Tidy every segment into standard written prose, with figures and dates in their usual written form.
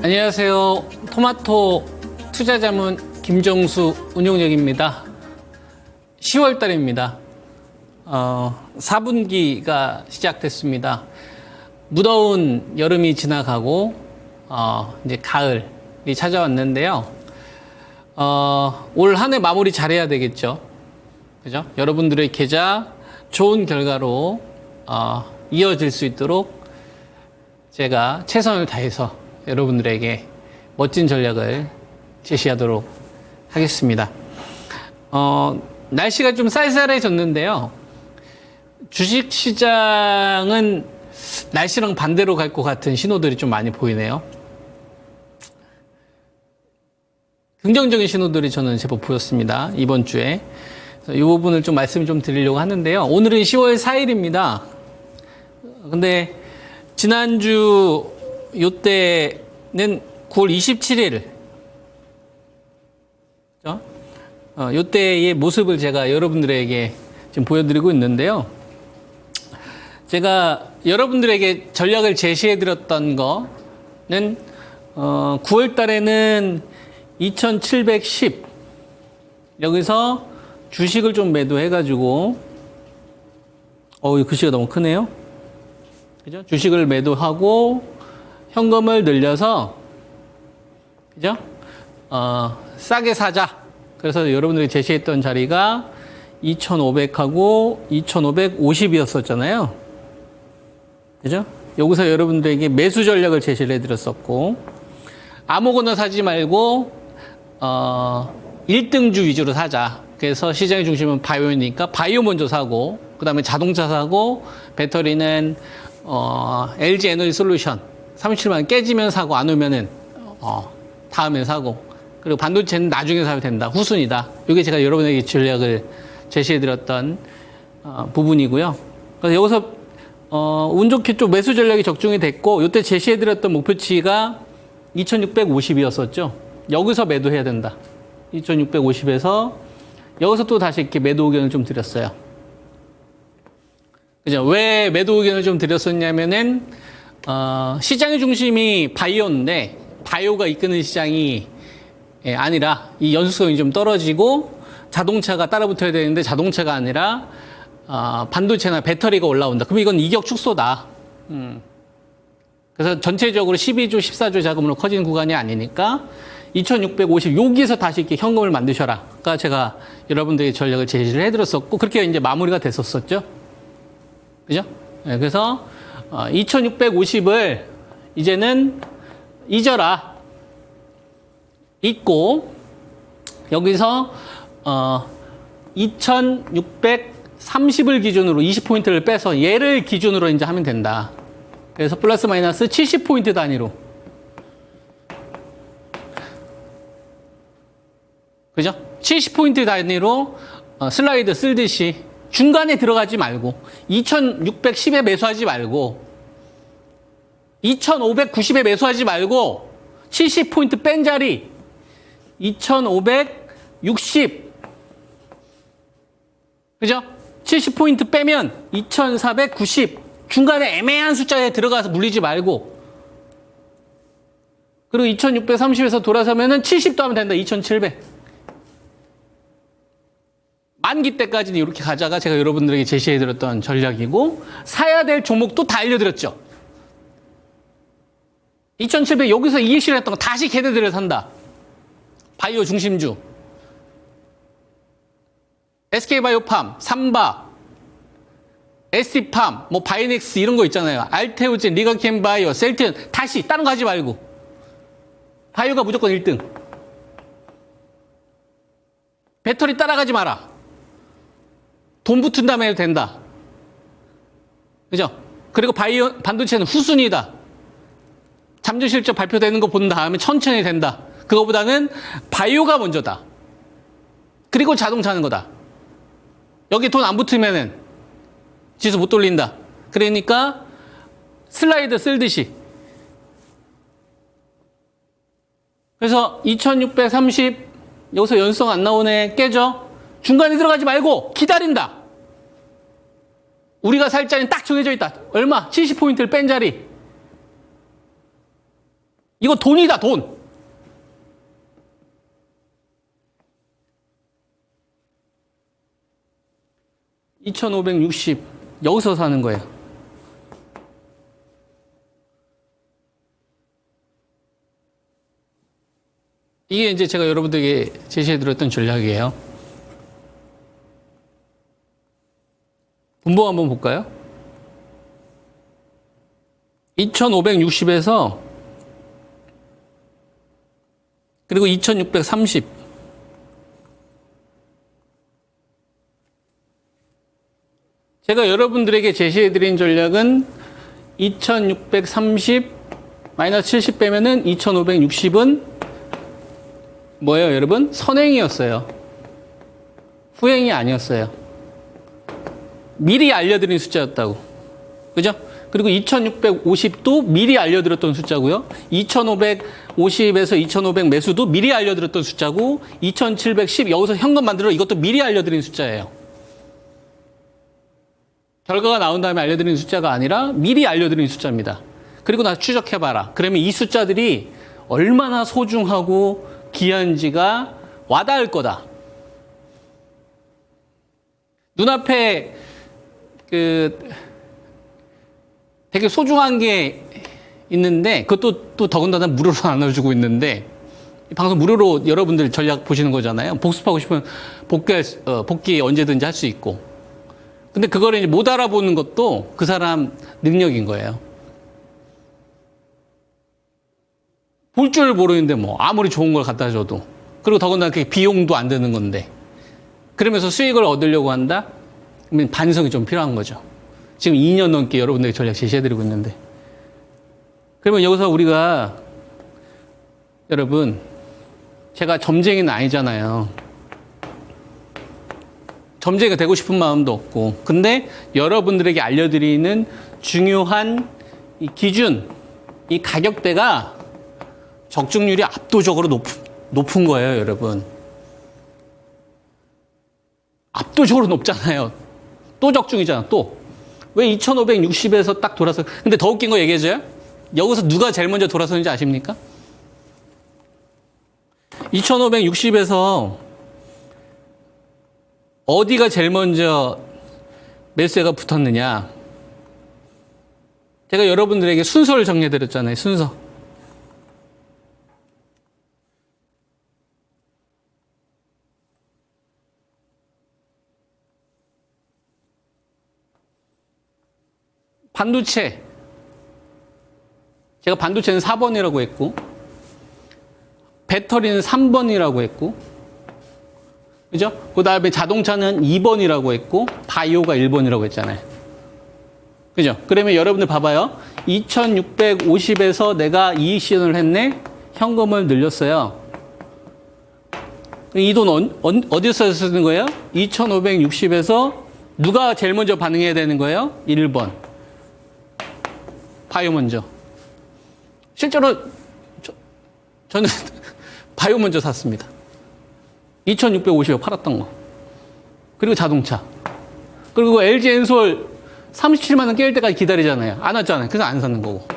안녕하세요. 토마토 투자자문 김정수 운용력입니다. 10월 달입니다. 4분기가 시작됐습니다. 무더운 여름이 지나가고 이제 가을이 찾아왔는데요. 올 한 해 마무리 잘해야 되겠죠. 그죠? 여러분들의 계좌 좋은 결과로 이어질 수 있도록 제가 최선을 다해서 여러분들에게 멋진 전략을 제시하도록 하겠습니다. 날씨가 좀 쌀쌀해졌는데요. 주식시장은 날씨랑 반대로 갈 것 같은 신호들이 좀 많이 보이네요. 긍정적인 신호들이 저는 제법 보였습니다. 이번 주에. 이 부분을 좀 말씀 좀 드리려고 하는데요. 오늘은 10월 4일입니다. 근데 지난주 요때는 9월 27일 요때의 모습을 제가 여러분들에게 지금 보여드리고 있는데요. 제가 여러분들에게 전략을 제시해 드렸던 거는 9월 달에는 2710 여기서 주식을 좀 매도해 가지고 이 글씨가 너무 크네요. 그죠? 주식을 매도하고 현금을 늘려서 그죠? 싸게 사자. 그래서 여러분들이 제시했던 자리가 2,500하고 2,550이었었잖아요. 그죠? 여기서 여러분들에게 매수 전략을 제시를 해드렸었고, 아무거나 사지 말고, 1등주 위주로 사자. 그래서 시장의 중심은 바이오니까 바이오 먼저 사고, 그 다음에 자동차 사고, 배터리는, LG 에너지 솔루션 37만 깨지면 사고, 안 오면은, 다음에 사고, 그리고 반도체는 나중에 사도 된다. 후순이다. 이게 제가 여러분에게 전략을 제시해드렸던 부분이고요. 그래서 여기서 운 좋게 좀 매수 전략이 적중이 됐고, 이때 제시해드렸던 목표치가 2,650이었었죠. 여기서 매도해야 된다. 2,650에서 여기서 또 다시 이렇게 매도 의견을 좀 드렸어요. 그죠? 왜 매도 의견을 좀 드렸었냐면은 시장의 중심이 바이오인데 바이오가 이끄는 시장이 아니라 이 연속성이 좀 떨어지고 자동차가 따라붙어야 되는데 자동차가 아니라 반도체나 배터리가 올라온다. 그럼 이건 이격 축소다. 그래서 전체적으로 12조, 14조 자금으로 커지는 구간이 아니니까 2,650 여기서 다시 이렇게 현금을 만드셔라. 그러니까 제가 여러분들에게 전략을 제시를 해드렸었고 그렇게 이제 마무리가 됐었었죠. 그죠? 네, 그래서 2,650을 이제는 잊어라. 잊고 여기서 2,630을 기준으로 20포인트를 빼서 얘를 기준으로 이제 하면 된다. 그래서 플러스 마이너스 70포인트 단위로. 그죠? 70포인트 단위로 슬라이드 쓸듯이 중간에 들어가지 말고 2,610에 매수하지 말고 2,590에 매수하지 말고 70포인트 뺀 자리 2,560 그죠? 70포인트 빼면 2,490 중간에 애매한 숫자에 들어가서 물리지 말고 그리고 2,630에서 돌아서면은 70도 하면 된다. 2,700 만기 때까지는 이렇게 가자가 제가 여러분들에게 제시해드렸던 전략이고 사야 될 종목도 다 알려드렸죠. 2,700 여기서 이해실을 했던 거 다시 걔네들을 산다. 바이오 중심주 SK바이오팜, 삼바, ST팜, 뭐 바이넥스 이런 거 있잖아요. 알테오젠, 리가켄바이오, 셀트리온 다시 다른 거 하지 말고 바이오가 무조건 1등. 배터리 따라가지 마라. 돈 붙은 다음에 해도 된다. 그죠? 그리고 바이오 반도체는 후순위다. 잠재 실적 발표되는 거 본 다음에 천천히 된다. 그거보다는 바이오가 먼저다. 그리고 자동차 하는 거다. 여기 돈 안 붙으면은 지수 못 돌린다. 그러니까 슬라이드 쓸듯이. 그래서 2,630 여기서 연속 안 나오네. 깨져. 중간에 들어가지 말고 기다린다. 우리가 살 자리는 딱 정해져 있다. 얼마? 70포인트를 뺀 자리. 이거 돈이다, 돈. (2560) 여기서 사는 거예요. 이게 이제 제가 여러분들에게 제시해드렸던 전략이에요. 분봉 한번 볼까요? 2560에서 그리고 2630. 제가 여러분들에게 제시해드린 전략은 2630 마이너스 70 빼면은 2560은 뭐예요, 여러분? 선행이었어요. 후행이 아니었어요. 미리 알려드린 숫자였다고. 그죠? 그리고 2650도 미리 알려드렸던 숫자고요. 2550에서 2500 매수도 미리 알려드렸던 숫자고, 2710 여기서 현금 만들어 이것도 미리 알려드린 숫자예요. 결과가 나온 다음에 알려드린 숫자가 아니라 미리 알려드린 숫자입니다. 그리고 나서 추적해봐라. 그러면 이 숫자들이 얼마나 소중하고 귀한지가 와닿을 거다. 눈앞에 되게 소중한 게 있는데, 그것도 또 더군다나 무료로 나눠주고 있는데, 이 방송 무료로 여러분들 전략 보시는 거잖아요. 복습하고 싶으면 복귀 언제든지 할 수 있고. 근데 그거를 이제 못 알아보는 것도 그 사람 능력인 거예요. 볼 줄 모르는데 뭐 아무리 좋은 걸 갖다 줘도, 그리고 더군다나 그게 비용도 안 드는 건데, 그러면서 수익을 얻으려고 한다? 그러면 반성이 좀 필요한 거죠. 지금 2년 넘게 여러분들에게 전략 제시해드리고 있는데. 그러면 여기서 우리가, 여러분, 제가 점쟁이는 아니잖아요. 점쟁이가 되고 싶은 마음도 없고. 근데 여러분들에게 알려드리는 중요한 이 기준, 이 가격대가 적중률이 압도적으로 높은 거예요, 여러분. 압도적으로 높잖아요. 또 적중이잖아, 또. 왜 2560에서 딱 돌아서. 근데 더 웃긴 거 얘기해줘요? 여기서 누가 제일 먼저 돌아서는지 아십니까? 2560에서 어디가 제일 먼저 매수세가 붙었느냐. 제가 여러분들에게 순서를 정리해드렸잖아요, 순서. 반도체. 제가 반도체는 4번이라고 했고, 배터리는 3번이라고 했고, 그죠? 그 다음에 자동차는 2번이라고 했고, 바이오가 1번이라고 했잖아요. 그죠? 그러면 여러분들 봐봐요. 2650에서 내가 이익 실현을 했네? 현금을 늘렸어요. 이 돈 어디서 쓰는 거예요? 2560에서 누가 제일 먼저 반응해야 되는 거예요? 1번. 바이오 먼저. 실제로 저는 바이오 먼저 샀습니다. 2650에 팔았던 거. 그리고 자동차. 그리고 LG 엔솔 37만 원 깰 때까지 기다리잖아요. 안 왔잖아요. 그래서 안 사는 거고.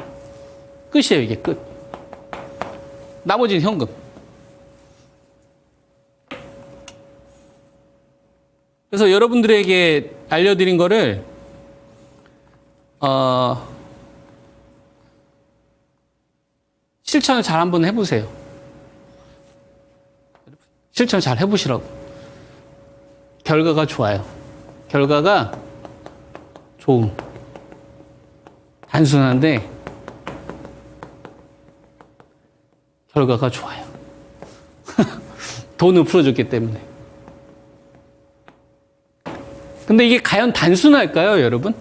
끝이에요, 이게 끝. 나머지는 현금. 그래서 여러분들에게 알려드린 거를 실천을 잘 한번 해보세요. 실천을 잘 해보시라고. 결과가 좋아요. 결과가 좋음. 단순한데 결과가 좋아요. 돈을 풀어줬기 때문에. 근데 이게 과연 단순할까요, 여러분?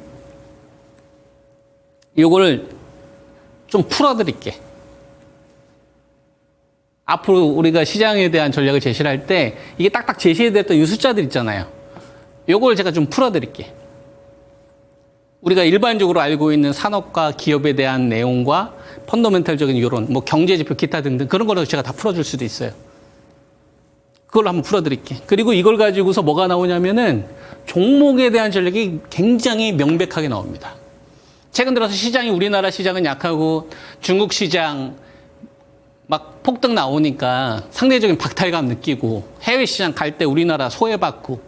이거를 좀 풀어드릴게. 앞으로 우리가 시장에 대한 전략을 제시를 할 때 이게 딱딱 제시해드렸던 이 숫자들 있잖아요. 요걸 제가 좀 풀어드릴게. 우리가 일반적으로 알고 있는 산업과 기업에 대한 내용과 펀더멘탈적인 이런 뭐 경제지표 기타 등등 그런 거를 제가 다 풀어줄 수도 있어요. 그걸 한번 풀어드릴게. 그리고 이걸 가지고서 뭐가 나오냐면은 종목에 대한 전략이 굉장히 명백하게 나옵니다. 최근 들어서 시장이 우리나라 시장은 약하고 중국 시장, 막 폭등 나오니까 상대적인 박탈감 느끼고 해외 시장 갈 때 우리나라 소외받고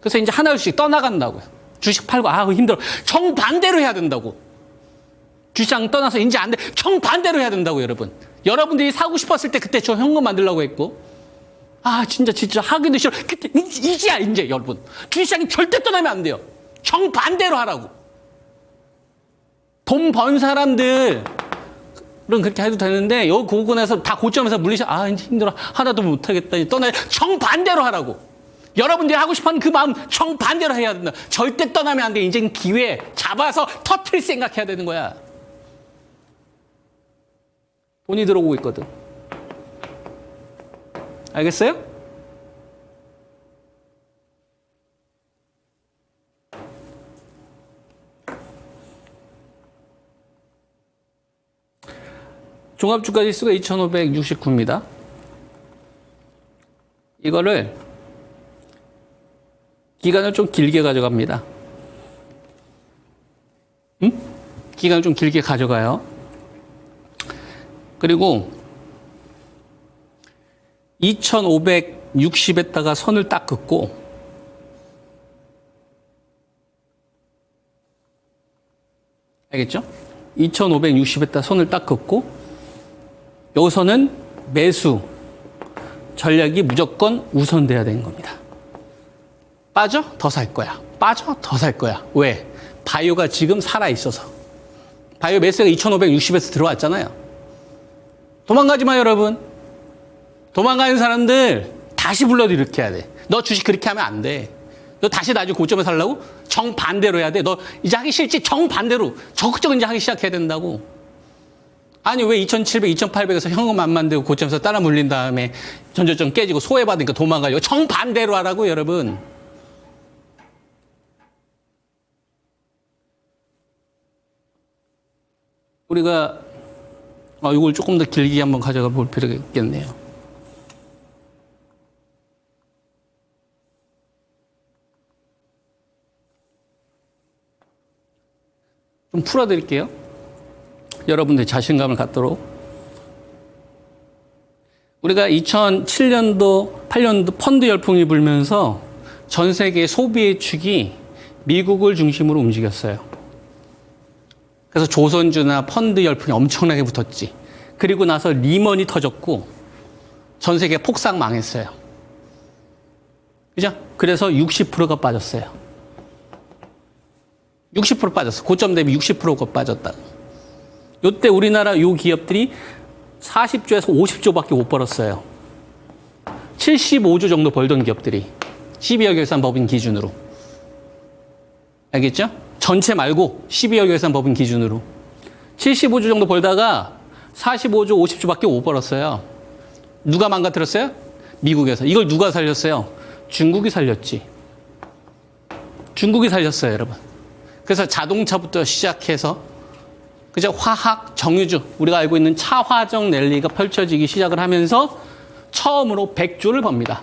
그래서 이제 하나씩 떠나간다고요. 주식 팔고 힘들어. 정반대로 해야 된다고. 주시장 떠나서 이제 안 돼. 정반대로 해야 된다고 여러분. 여러분들이 사고 싶었을 때 그때 저 현금 만들려고 했고 진짜 하기도 싫어. 그때 이제 여러분. 주시장이 절대 떠나면 안 돼요. 정반대로 하라고. 돈 번 사람들은 그렇게 해도 되는데 여기 고고 나서 다 고점에서 물리셔. 이제 힘들어. 하나도 못하겠다. 떠나야 정반대로 하라고. 여러분들이 하고 싶어하는 그 마음 정반대로 해야 된다. 절대 떠나면 안 돼. 이제는 기회 잡아서 터트릴 생각해야 되는 거야. 돈이 들어오고 있거든. 알겠어요? 종합주가지수가 2569입니다. 이거를 기간을 좀 길게 가져갑니다. 기간을 좀 길게 가져가요. 그리고 2560에다가 선을 딱 긋고 알겠죠? 2560에다가 선을 딱 긋고 여기서는 매수 전략이 무조건 우선돼야 되는 겁니다. 빠져? 더 살 거야. 빠져? 더 살 거야. 왜? 바이오가 지금 살아있어서. 바이오 매수가 2560에서 들어왔잖아요. 도망가지 마, 여러분. 도망가는 사람들 다시 불러도 이렇게 해야 돼. 너 주식 그렇게 하면 안 돼. 너 다시 나중에 고점에 살라고? 정반대로 해야 돼. 너 이제 하기 싫지? 정반대로. 적극적으로 이제 하기 시작해야 된다고. 아니, 왜 2700, 2800에서 현금 안 만들고 고점에서 따라 물린 다음에 전저점 깨지고 소외받으니까 도망가려고. 정반대로 하라고, 여러분. 우리가 이걸 조금 더 길게 한번 가져가 볼 필요가 있겠네요. 좀 풀어드릴게요. 여러분들 자신감을 갖도록. 우리가 2007년도, 8년도 펀드 열풍이 불면서 전 세계 소비의 축이 미국을 중심으로 움직였어요. 그래서 조선주나 펀드 열풍이 엄청나게 붙었지. 그리고 나서 리먼이 터졌고 전 세계 폭삭 망했어요. 그죠? 그래서 60%가 빠졌어요. 60% 빠졌어. 고점 대비 60%가 빠졌다. 요때 우리나라 요 기업들이 40조에서 50조밖에 못 벌었어요. 75조 정도 벌던 기업들이 12월 결산 법인 기준으로. 알겠죠? 전체 말고 12월 결산 법인 기준으로 75조 정도 벌다가 45조, 50조밖에 못 벌었어요. 누가 망가뜨렸어요? 미국에서. 이걸 누가 살렸어요? 중국이 살렸지. 중국이 살렸어요, 여러분. 그래서 자동차부터 시작해서 그죠? 화학, 정유주, 우리가 알고 있는 차화정 랠리가 펼쳐지기 시작을 하면서 처음으로 100조를 법니다.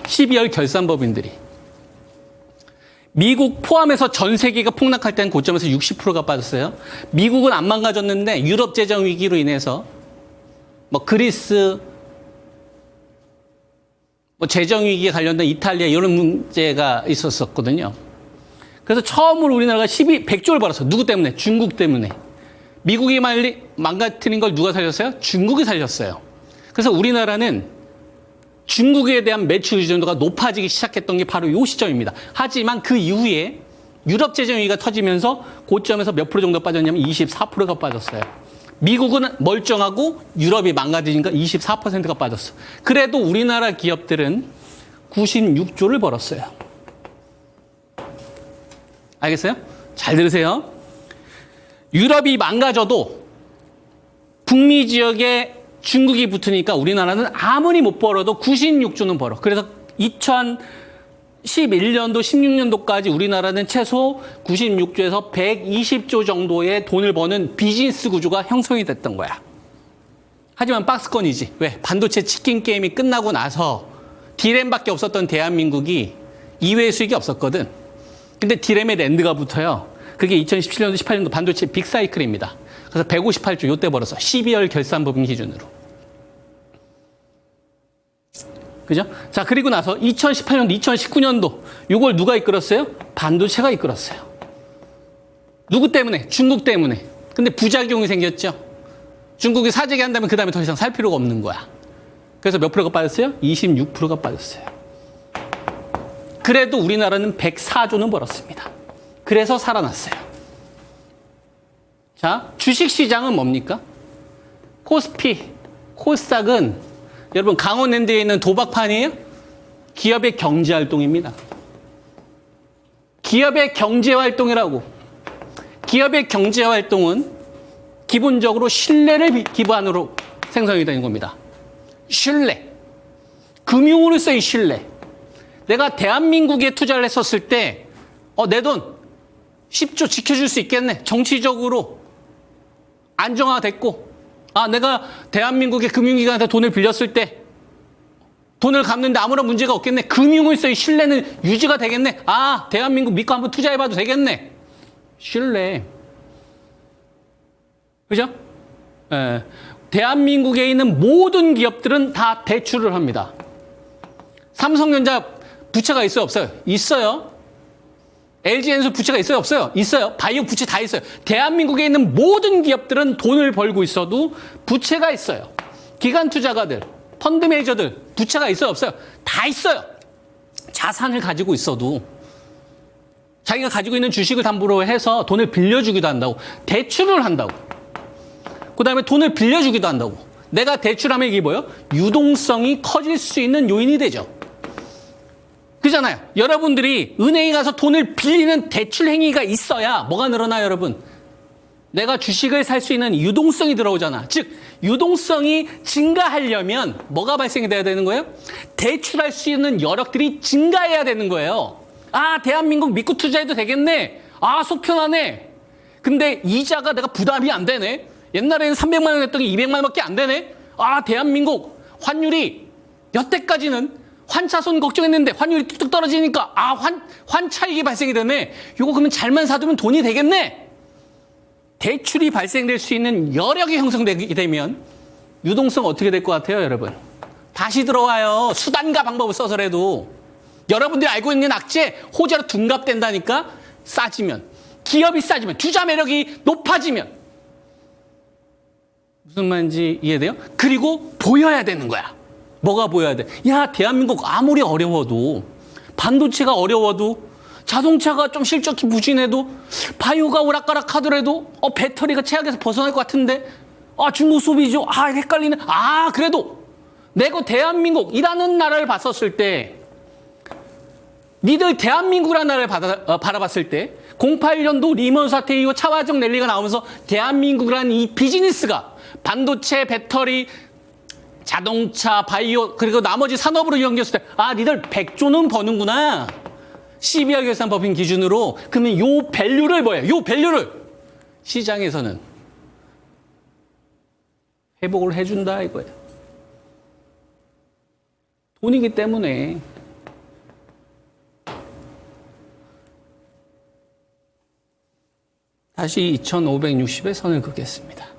12월 결산법인들이. 미국 포함해서 전 세계가 폭락할 때는 고점에서 60%가 빠졌어요. 미국은 안 망가졌는데 유럽 재정 위기로 인해서 그리스, 재정 위기에 관련된 이탈리아 이런 문제가 있었었거든요. 그래서 처음으로 우리나라가 100조를 벌었어요. 누구 때문에? 중국 때문에. 미국이 망가뜨린 걸 누가 살렸어요? 중국이 살렸어요. 그래서 우리나라는 중국에 대한 매출 의존도가 높아지기 시작했던 게 바로 이 시점입니다. 하지만 그 이후에 유럽 재정 위기가 터지면서 고점에서 몇 프로 정도 빠졌냐면 24%가 빠졌어요. 미국은 멀쩡하고 유럽이 망가지니까 24%가 빠졌어. 그래도 우리나라 기업들은 96조를 벌었어요. 알겠어요? 잘 들으세요. 유럽이 망가져도 북미 지역에 중국이 붙으니까 우리나라는 아무리 못 벌어도 96조는 벌어. 그래서 2011년도, 16년도까지 우리나라는 최소 96조에서 120조 정도의 돈을 버는 비즈니스 구조가 형성이 됐던 거야. 하지만 박스권이지. 왜? 반도체 치킨 게임이 끝나고 나서 D램밖에 없었던 대한민국이 이외의 수익이 없었거든. 근데 D램에 랜드가 붙어요. 그게 2017년도, 18년도 반도체 빅사이클입니다. 그래서 158조 요때 벌어서 12월 결산법인 기준으로. 그죠? 자, 그리고 나서 2018년도, 2019년도 이걸 누가 이끌었어요? 반도체가 이끌었어요. 누구 때문에? 중국 때문에. 근데 부작용이 생겼죠. 중국이 사재기 한다면 그 다음에 더 이상 살 필요가 없는 거야. 그래서 몇 프로가 빠졌어요? 26%가 빠졌어요. 그래도 우리나라는 104조는 벌었습니다. 그래서 살아났어요. 자, 주식시장은 뭡니까? 코스피, 코스닥은 여러분 강원랜드에 있는 도박판이에요? 기업의 경제활동입니다. 기업의 경제활동이라고. 기업의 경제활동은 기본적으로 신뢰를 기반으로 생성이 되는 겁니다. 신뢰. 금융으로 쓰인 신뢰. 내가 대한민국에 투자를 했었을 때, 내 돈 10조 지켜줄 수 있겠네. 정치적으로 안정화됐고, 내가 대한민국의 금융기관한테 돈을 빌렸을 때 돈을 갚는데 아무런 문제가 없겠네. 금융을 쓰인 신뢰는 유지가 되겠네. 대한민국 믿고 한번 투자해봐도 되겠네. 신뢰. 그죠? 대한민국에 있는 모든 기업들은 다 대출을 합니다. 삼성전자 부채가 있어요, 없어요? 있어요. LG엔솔 부채가 있어요, 없어요? 있어요. 바이오 부채 다 있어요. 대한민국에 있는 모든 기업들은 돈을 벌고 있어도 부채가 있어요. 기관 투자가들, 펀드 매니저들 부채가 있어요, 없어요? 다 있어요. 자산을 가지고 있어도 자기가 가지고 있는 주식을 담보로 해서 돈을 빌려주기도 한다고. 대출을 한다고. 그 다음에 돈을 빌려주기도 한다고. 내가 대출하면 이게 뭐예요? 유동성이 커질 수 있는 요인이 되죠. 그잖아요. 여러분들이 은행에 가서 돈을 빌리는 대출 행위가 있어야 뭐가 늘어나요, 여러분? 내가 주식을 살 수 있는 유동성이 들어오잖아. 즉, 유동성이 증가하려면 뭐가 발생이 돼야 되는 거예요? 대출할 수 있는 여력들이 증가해야 되는 거예요. 대한민국 믿고 투자해도 되겠네. 속 편하네. 근데 이자가 내가 부담이 안 되네. 옛날에는 300만 원 했더니 200만 원밖에 안 되네. 대한민국 환율이 여태까지는 환차손 걱정했는데 환율이 뚝뚝 떨어지니까 환차익이 발생이 되네. 요거 그러면 잘만 사두면 돈이 되겠네. 대출이 발생될 수 있는 여력이 형성되게 되면 유동성 어떻게 될 것 같아요, 여러분? 다시 들어와요. 수단과 방법을 써서라도. 여러분들이 알고 있는 악재 호재로 둔갑된다니까. 싸지면, 기업이 싸지면, 투자 매력이 높아지면. 무슨 말인지 이해돼요? 그리고 보여야 되는 거야. 뭐가 보여야 돼? 대한민국 아무리 어려워도, 반도체가 어려워도, 자동차가 좀 실적이 부진해도, 바이오가 오락가락 하더라도, 배터리가 최악에서 벗어날 것 같은데, 중국 소비죠. 헷갈리네. 그래도 내가 대한민국이라는 나라를 봤었을 때, 니들 대한민국이라는 나라를 바라봤을 때, 08년도 리먼 사태 이후 차화적 랠리가 나오면서 대한민국이라는 이 비즈니스가 반도체, 배터리, 자동차, 바이오, 그리고 나머지 산업으로 연결했을 때, 니들 100조는 버는구나. 12월 결산법인 기준으로. 그러면 요 밸류를 뭐예요? 요 밸류를 시장에서는 회복을 해준다 이거예요. 돈이기 때문에. 다시 2560에 선을 긋겠습니다.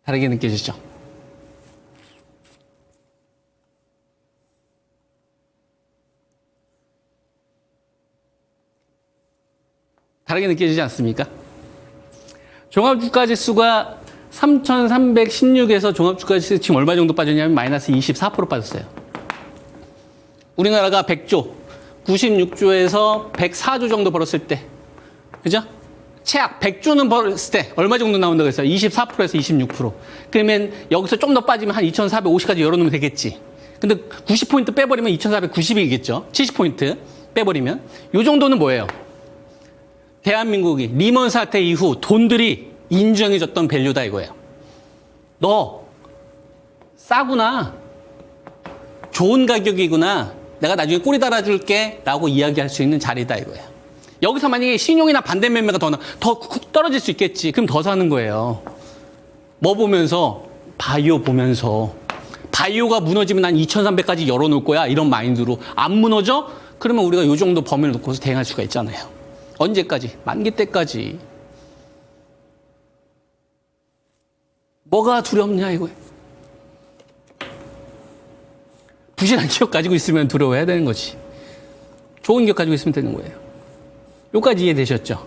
다르게 느껴지죠? 다르게 느껴지지 않습니까? 종합주가지수가 3,316에서 종합주가지수 지금 얼마 정도 빠졌냐면 마이너스 24% 빠졌어요. 우리나라가 100조, 96조에서 104조 정도 벌었을 때, 그죠? 최악 100조는 벌었을 때 얼마 정도 나온다고 했어요? 24%에서 26%. 그러면 여기서 좀 더 빠지면 한 2,450까지 열어놓으면 되겠지. 근데 90포인트 빼버리면 2,490이겠죠. 70포인트 빼버리면. 요 정도는 뭐예요? 대한민국이 리먼 사태 이후 돈들이 인정해줬던 밸류다 이거예요. 너 싸구나. 좋은 가격이구나. 내가 나중에 꼬리 달아줄게 라고 이야기할 수 있는 자리다 이거예요. 여기서 만약에 신용이나 반대 매매가 더 떨어질 수 있겠지. 그럼 더 사는 거예요. 뭐 보면서? 바이오 보면서. 바이오가 무너지면 난 2,300까지 열어놓을 거야. 이런 마인드로. 안 무너져? 그러면 우리가 이 정도 범위를 놓고서 대응할 수가 있잖아요. 언제까지? 만기 때까지. 뭐가 두렵냐 이거예요. 부실한 기업 가지고 있으면 두려워해야 되는 거지. 좋은 기업 가지고 있으면 되는 거예요. 여기까지 이해되셨죠?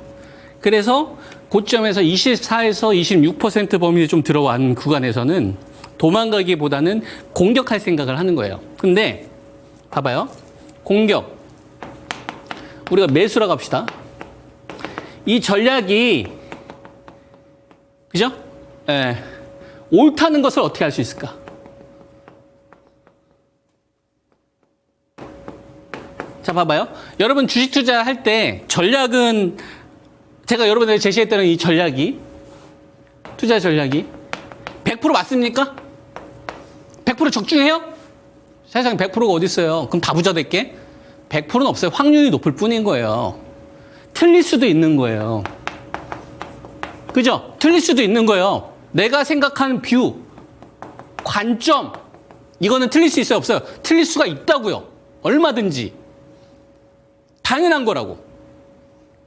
그래서 고점에서 24에서 26% 범위에 좀 들어간 구간에서는 도망가기보다는 공격할 생각을 하는 거예요. 근데 봐봐요. 공격. 우리가 매수라고 합시다. 이 전략이 그죠? 예. 옳다는 것을 어떻게 할 수 있을까? 자, 봐봐요. 여러분 주식 투자할 때 전략은 제가 여러분에게 제시했던 이 전략이 투자 전략이 100% 맞습니까? 100% 적중해요? 세상에 100%가 어디 있어요? 그럼 다 부자 될게? 100%는 없어요. 확률이 높을 뿐인 거예요. 틀릴 수도 있는 거예요. 그죠? 틀릴 수도 있는 거예요. 내가 생각하는 뷰, 관점, 이거는 틀릴 수 있어요? 없어요? 틀릴 수가 있다고요. 얼마든지. 당연한 거라고.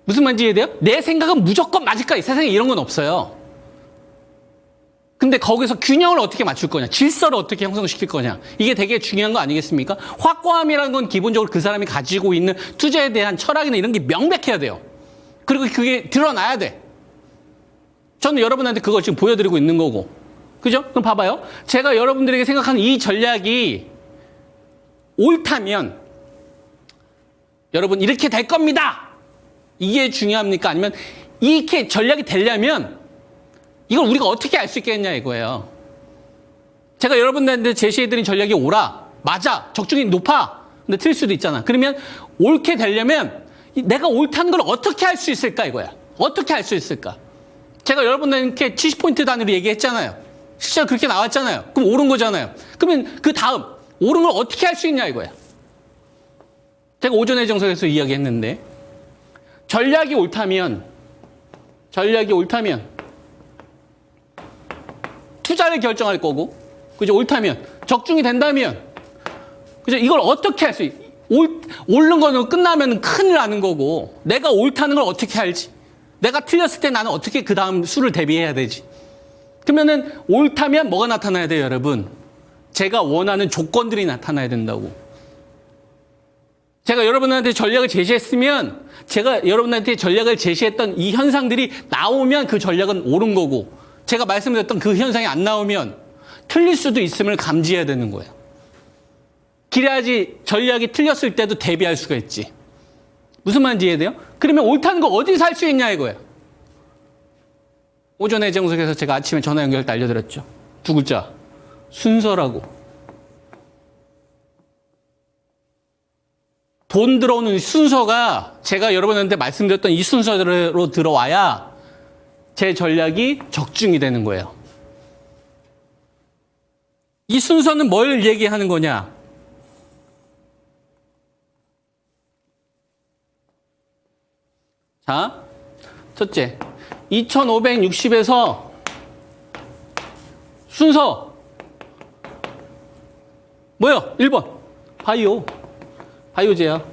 무슨 말인지 이해돼요? 내 생각은 무조건 맞을까? 이 세상에 이런 건 없어요. 근데 거기서 균형을 어떻게 맞출 거냐? 질서를 어떻게 형성시킬 거냐? 이게 되게 중요한 거 아니겠습니까? 확고함이라는 건 기본적으로 그 사람이 가지고 있는 투자에 대한 철학이나 이런 게 명백해야 돼요. 그리고 그게 드러나야 돼. 저는 여러분한테 그걸 지금 보여드리고 있는 거고. 그죠? 그럼 봐봐요. 제가 여러분들에게 생각하는 이 전략이 옳다면 여러분 이렇게 될 겁니다. 이게 중요합니까? 아니면 이렇게 전략이 되려면 이걸 우리가 어떻게 알 수 있겠냐 이거예요. 제가 여러분들한테 제시해드린 전략이 옳아. 맞아. 적중이 높아. 근데 틀릴 수도 있잖아. 그러면 옳게 되려면 내가 옳다는 걸 어떻게 할 수 있을까 이거야. 어떻게 할 수 있을까? 제가 여러분들께 70포인트 단위로 얘기했잖아요. 실제로 그렇게 나왔잖아요. 그럼 옳은 거잖아요. 그러면 그 다음 옳은 걸 어떻게 할 수 있냐 이거야. 제가 오전에 정석에서 이야기했는데 전략이 옳다면 투자를 결정할 거고, 그죠? 옳다면 적중이 된다면, 그죠? 이걸 어떻게 할 수 있? 옳은 거는 끝나면 큰일 나는 거고, 내가 옳다는 걸 어떻게 알지? 내가 틀렸을 때 나는 어떻게 그 다음 수를 대비해야 되지? 그러면은 옳다면 뭐가 나타나야 돼요, 여러분? 제가 원하는 조건들이 나타나야 된다고. 제가 여러분한테 전략을 제시했으면, 제가 여러분한테 전략을 제시했던 이 현상들이 나오면 그 전략은 옳은 거고, 제가 말씀드렸던 그 현상이 안 나오면 틀릴 수도 있음을 감지해야 되는 거예요. 그래야지 전략이 틀렸을 때도 대비할 수가 있지. 무슨 말인지 이해돼요? 그러면 옳다는 거 어디서 할 수 있냐 이거예요. 오전에 정석에서 제가 아침에 전화 연결 때 알려드렸죠. 두 글자. 순서라고. 돈 들어오는 순서가 제가 여러분한테 말씀드렸던 이 순서대로 들어와야 제 전략이 적중이 되는 거예요. 이 순서는 뭘 얘기하는 거냐? 자, 첫째, 2560에서 순서 뭐요? 1번 바이오제야.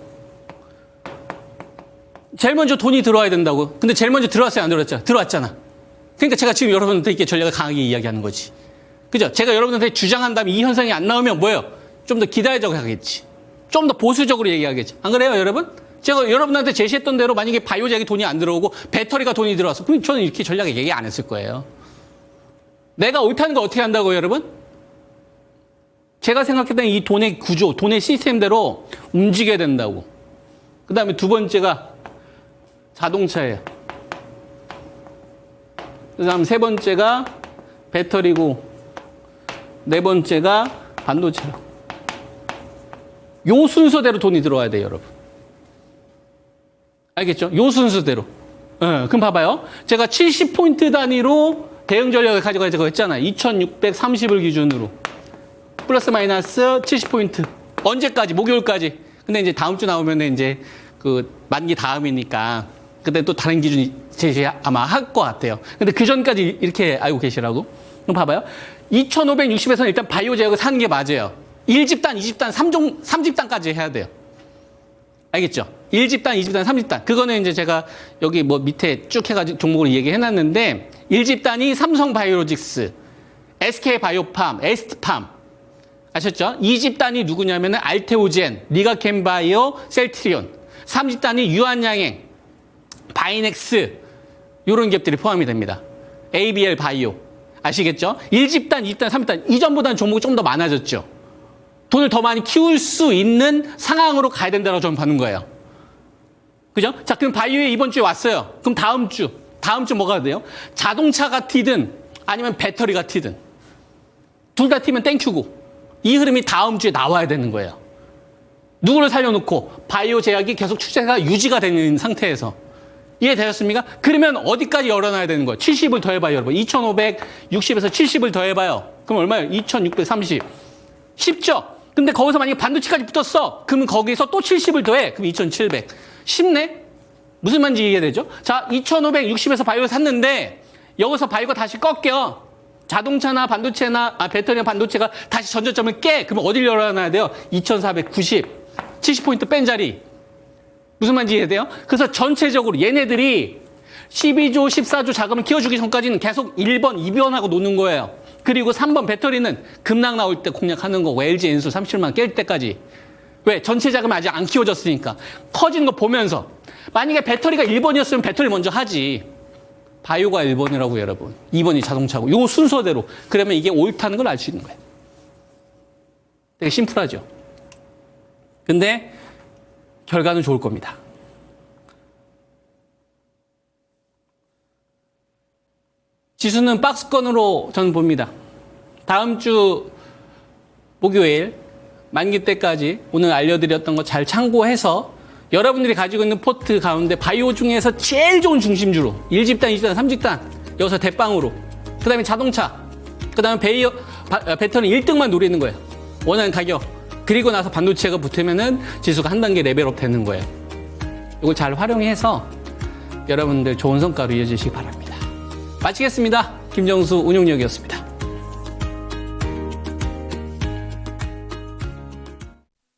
제일 먼저 돈이 들어와야 된다고. 근데 제일 먼저 들어왔어요, 안 들어왔죠? 들어왔잖아. 그러니까 제가 지금 여러분한테 이렇게 전략을 강하게 이야기하는 거지. 그죠? 제가 여러분한테 주장한 다음에 이 현상이 안 나오면 뭐예요? 좀 더 기다려자고 하겠지. 좀 더 보수적으로 얘기하겠지. 안 그래요, 여러분? 제가 여러분한테 제시했던 대로 만약에 바이오제약이 돈이 안 들어오고 배터리가 돈이 들어왔어. 그럼 저는 이렇게 전략에 얘기 안 했을 거예요. 내가 옳다는 거 어떻게 한다고요, 여러분? 제가 생각했던 이 돈의 구조, 돈의 시스템대로 움직여야 된다고. 그 다음에 두 번째가 자동차예요. 그 다음 세 번째가 배터리고, 네 번째가 반도체로. 요 순서대로 돈이 들어와야 돼요, 여러분. 알겠죠? 요 순서대로. 그럼 봐봐요. 제가 70포인트 단위로 대응 전략을 가져가자고 했잖아요. 2630을 기준으로. 플러스 마이너스 70포인트. 언제까지? 목요일까지. 근데 이제 다음 주 나오면 이제 그 만기 다음이니까 그때 또 다른 기준이 제시 아마 할 것 같아요. 근데 그 전까지 이렇게 알고 계시라고. 그럼 봐봐요. 2560에서는 일단 바이오 제약을 사는 게 맞아요. 1집단, 2집단, 3집단까지 해야 돼요. 알겠죠? 1집단, 2집단, 3집단. 그거는 이제 제가 여기 뭐 밑에 쭉 해가지고 종목을 얘기해놨는데 1집단이 삼성바이오로직스, SK바이오팜, 에스트팜. 아셨죠? 2집단이 누구냐면은 알테오젠, 리가캠바이오, 셀트리온. 3집단이 유한양행, 바이넥스. 이런 기업들이 포함이 됩니다. ABL 바이오. 아시겠죠? 1집단, 2집단, 3집단. 이전보다는 종목이 좀 더 많아졌죠. 돈을 더 많이 키울 수 있는 상황으로 가야 된다고 저는 보는 거예요. 그죠? 자, 그럼 바이오에 이번 주에 왔어요. 그럼 다음 주 뭐가 돼요? 자동차가 튀든 아니면 배터리가 튀든 둘 다 튀면 땡큐고 이 흐름이 다음 주에 나와야 되는 거예요. 누구를 살려놓고 바이오 제약이 계속 추세가 유지가 되는 상태에서 이해되셨습니까? 그러면 어디까지 열어놔야 되는 거예요? 70을 더해봐요, 여러분. 2560에서 70을 더해봐요. 그럼 얼마예요? 2630. 쉽죠? 근데 거기서 만약에 반도체까지 붙었어. 그러면 거기서 또 70을 더해. 그럼 2700. 쉽네? 무슨 말인지 이해되죠? 자, 2560에서 바이오를 샀는데 여기서 바이오가 다시 꺾여. 자동차나 반도체나 배터리나 반도체가 다시 전저점을 깨. 그러면 어딜 열어놔야 돼요? 2490. 70포인트 뺀 자리. 무슨 말인지 이해돼요? 그래서 전체적으로 얘네들이 12조, 14조 자금을 키워주기 전까지는 계속 1번, 2번하고 노는 거예요. 그리고 3번 배터리는 급락 나올 때 공략하는 거고 LG 엔수 37만 깰 때까지. 왜? 전체 자금이 아직 안 키워졌으니까. 커지는 거 보면서. 만약에 배터리가 1번이었으면 배터리 먼저 하지. 바이오가 1번이라고 여러분. 2번이 자동차고. 요 순서대로. 그러면 이게 옳다는 걸 알 수 있는 거예요. 되게 심플하죠. 근데 결과는 좋을 겁니다. 지수는 박스권으로 저는 봅니다. 다음 주 목요일 만기 때까지 오늘 알려드렸던 거 잘 참고해서 여러분들이 가지고 있는 포트 가운데 바이오 중에서 제일 좋은 중심주로 1집단, 2집단, 3집단 여기서 대빵으로 그 다음에 자동차 그 다음에 배터리 1등만 노리는 거예요. 원하는 가격 그리고 나서 반도체가 붙으면은 지수가 한 단계 레벨업 되는 거예요. 이걸 잘 활용해서 여러분들 좋은 성과로 이어지시기 바랍니다. 마치겠습니다. 김정수 운용력이었습니다.